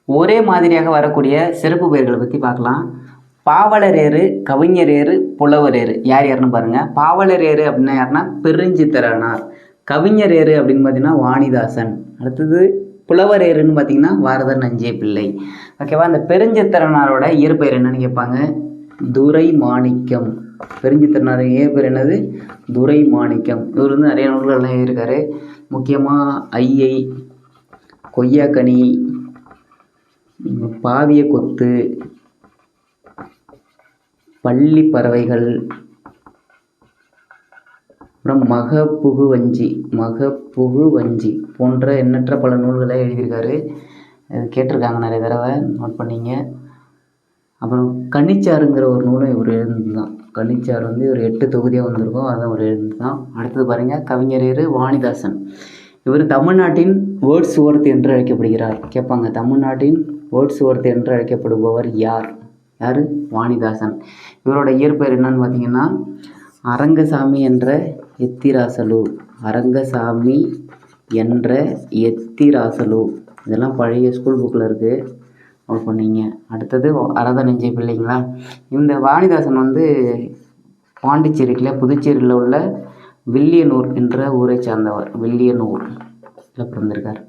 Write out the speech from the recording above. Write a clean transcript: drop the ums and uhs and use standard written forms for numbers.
ஒரே மாதிரியாக வரக்கூடிய சிறப்பு பெயர்களை பற்றி பார்க்கலாம். பாவலரேறு, கவிஞரேறு, புலவரேறு யார் யாருன்னு பாருங்கள். பாவலரேறு அப்படின்னா யாருன்னா பெருஞ்சித்திரனார். கவிஞரேறு அப்படின்னு பார்த்தீங்கன்னா வாணிதாசன். அடுத்தது புலவரேறுன்னு பார்த்தீங்கன்னா பாரத நஞ்சை பிள்ளை. ஓகேவா. அந்த பெருஞ்சித்திரனாரோட இயற்பெயர் என்னன்னு கேட்பாங்க. துரை மாணிக்கம். பெருஞ்சித்திரனார் இயற்பெயர் என்னது? துரை மாணிக்கம். இவர் வந்து நிறைய நூல்கள்லாம் எழுதியிருக்காரு. முக்கியமாக ஐயை, கொய்யாக்கனி, பாவிய கொத்து, பள்ளி பறவைகள், அப்புறம் மகப்புகுவஞ்சி போன்ற எண்ணற்ற பல நூல்களை எழுதியிருக்காரு. கேட்டிருக்காங்க நிறைய தடவை, நோட் பண்ணிங்க. அப்புறம் கனிச்சாறுங்கிற ஒரு நூலும் இவர் எழுதுனது தான். கனிச்சாறு வந்து ஒரு 8 தொகுதியாக வந்திருக்கும், அதான் ஒரு எழுதுனது தான். அடுத்தது பாருங்கள், கவிஞரேறு வாணிதாசன். இவர் தமிழ்நாட்டின் வேர்ட்ஸ்வொர்த் என்று அழைக்கப்படுகிறார். கேட்பாங்க, தமிழ்நாட்டின் வேர்ட்ஸ்வொர்த் என்று அழைக்கப்படுபவர் யார்? யார்? வாணிதாசன். இவரோட இயற்பெயர் என்னன்னு பார்த்தீங்கன்னா அரங்கசாமி என்ற எத்திராசலு. அரங்கசாமி என்ற எத்திராசலு. இதெல்லாம் பழைய ஸ்கூல் புக்கில் இருக்குது, நோட் பண்ணிங்க. அடுத்தது பாரத நஞ்சை பிள்ளைங்களா. இந்த வாணிதாசன் வந்து பாண்டிச்சேரியில் புதுச்சேரியில் உள்ள வில்லியனூர் என்ற ஊரை சார்ந்தவர். வில்லியனூரில் பிறந்திருக்கார்.